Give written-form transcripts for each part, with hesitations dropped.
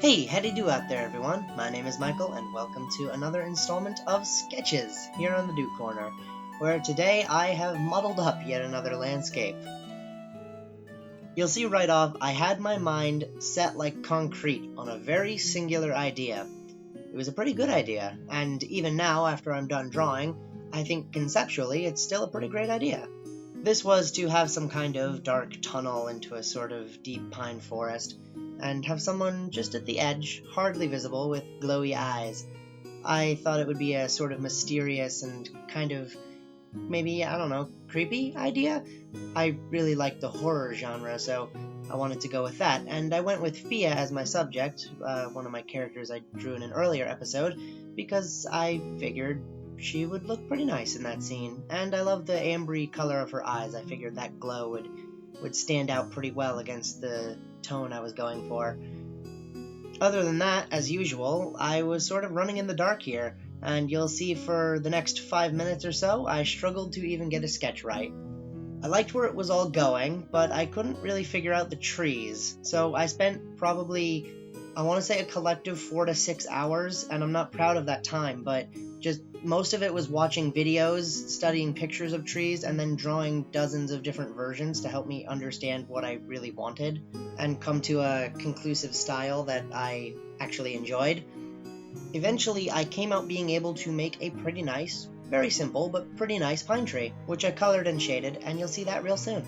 Hey, howdy do out there, everyone. My name is Michael, and welcome to another installment of Sketches here on the Do Corner, where today I have modeled up yet another landscape. You'll see right off, I had my mind set like concrete on a very singular idea. It was a pretty good idea, and even now, after I'm done drawing, I think conceptually it's still a pretty great idea. This was to have some kind of dark tunnel into a sort of deep pine forest, and have someone just at the edge, hardly visible, with glowy eyes. I thought it would be a sort of mysterious and kind of, maybe, I don't know, creepy idea? I really like the horror genre, so I wanted to go with that, and I went with Fia as my subject, one of my characters I drew in an earlier episode, because I figured she would look pretty nice in that scene, and I love the ambery color of her eyes. I figured that glow would stand out pretty well against the tone I was going for. Other than that, as usual, I was sort of running in the dark here, and you'll see for the next 5 minutes or so, I struggled to even get a sketch right. I liked where it was all going, but I couldn't really figure out the trees, so I spent probably, I want to say, a collective 4 to 6 hours, and I'm not proud of that time, but just most of it was watching videos, studying pictures of trees, and then drawing dozens of different versions to help me understand what I really wanted and come to a conclusive style that I actually enjoyed. Eventually, I came out being able to make a pretty nice, very simple, but pretty nice pine tree, which I colored and shaded, and you'll see that real soon.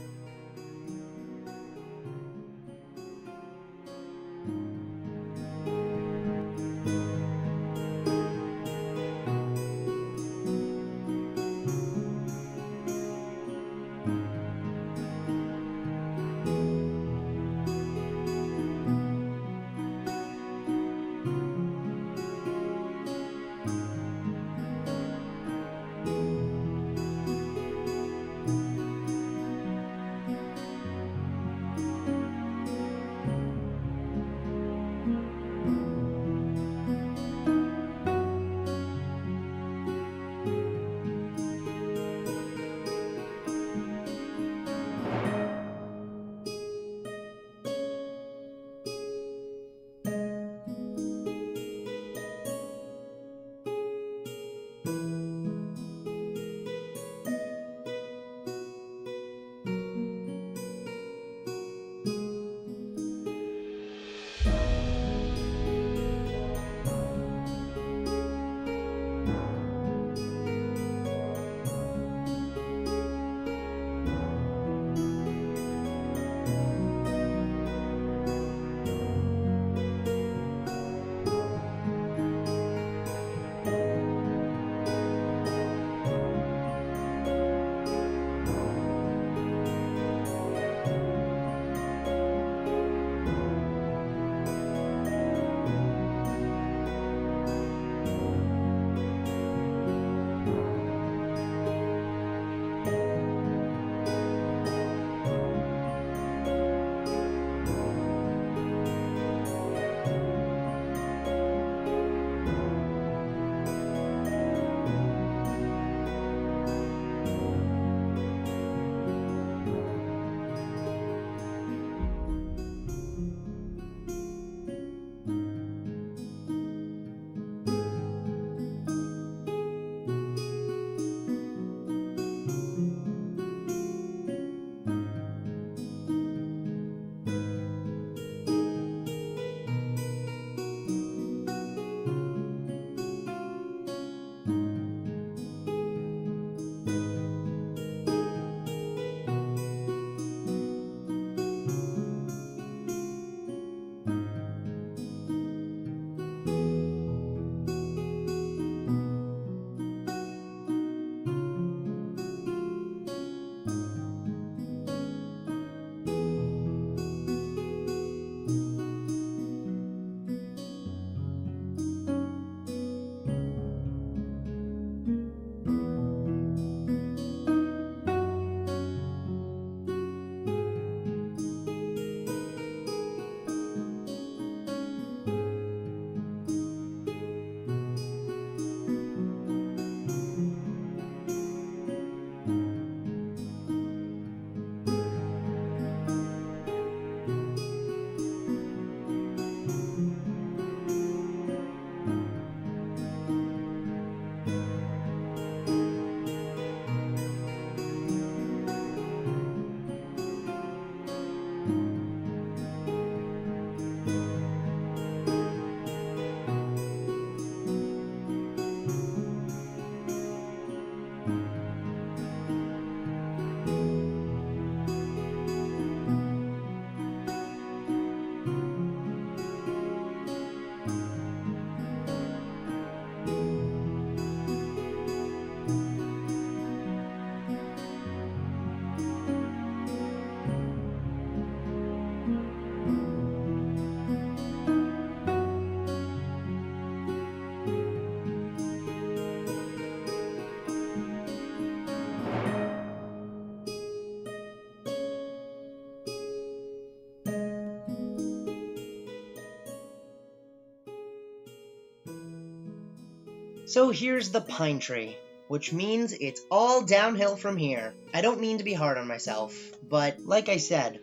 So here's the pine tree, which means it's all downhill from here. I don't mean to be hard on myself, but like I said,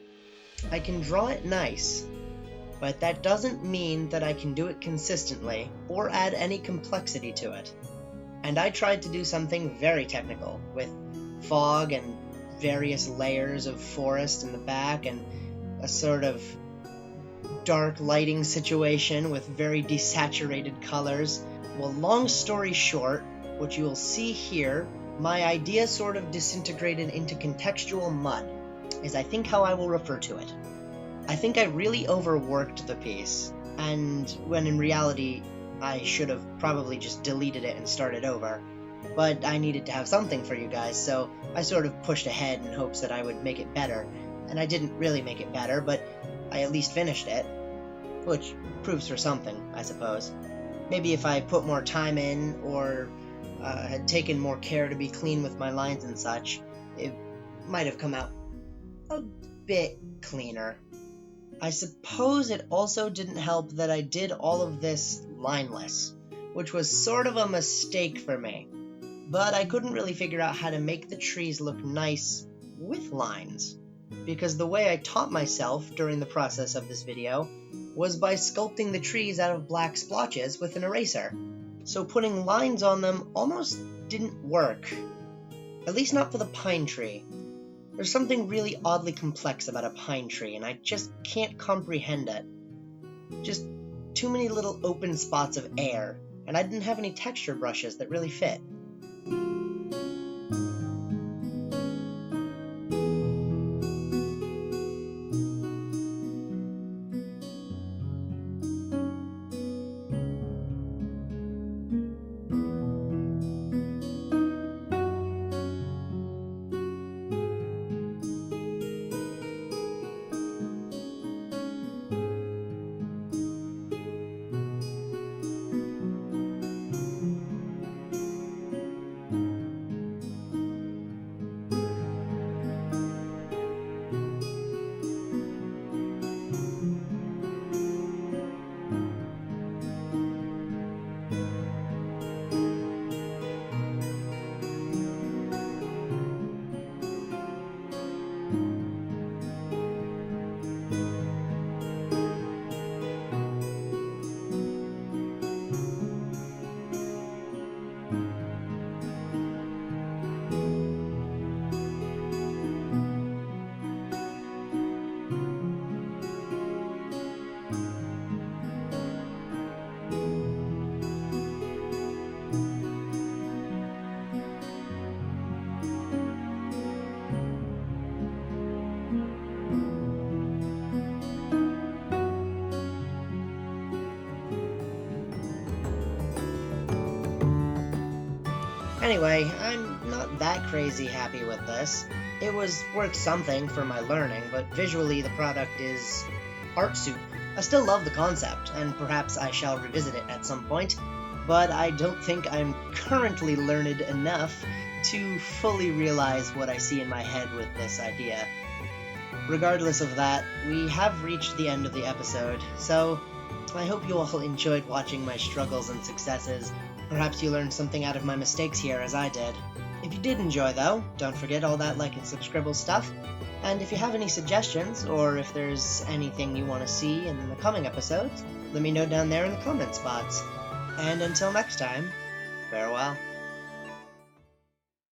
I can draw it nice, but that doesn't mean that I can do it consistently or add any complexity to it. And I tried to do something very technical, with fog and various layers of forest in the back and a sort of dark lighting situation with very desaturated colors. Well, long story short, what you will see here, my idea sort of disintegrated into contextual mud, is I think how I will refer to it. I think I really overworked the piece, and when in reality I should have probably just deleted it and started over. But I needed to have something for you guys, so I sort of pushed ahead in hopes that I would make it better. And I didn't really make it better, but I at least finished it. Which proves for something, I suppose. Maybe if I put more time in, or had taken more care to be clean with my lines and such, it might have come out a bit cleaner. I suppose it also didn't help that I did all of this lineless, which was sort of a mistake for me. But I couldn't really figure out how to make the trees look nice with lines, because the way I taught myself during the process of this video was by sculpting the trees out of black splotches with an eraser. So putting lines on them almost didn't work, at least not for the pine tree. There's something really oddly complex about a pine tree, and I just can't comprehend it. Just too many little open spots of air, and I didn't have any texture brushes that really fit. Anyway, I'm not that crazy happy with this. It was worth something for my learning, but visually the product is art soup. I still love the concept, and perhaps I shall revisit it at some point, but I don't think I'm currently learned enough to fully realize what I see in my head with this idea. Regardless of that, we have reached the end of the episode, so I hope you all enjoyed watching my struggles and successes. Perhaps you learned something out of my mistakes here, as I did. If you did enjoy, though, don't forget all that like and subscribble stuff. And if you have any suggestions, or if there's anything you want to see in the coming episodes, let me know down there in the comment spots. And until next time, farewell.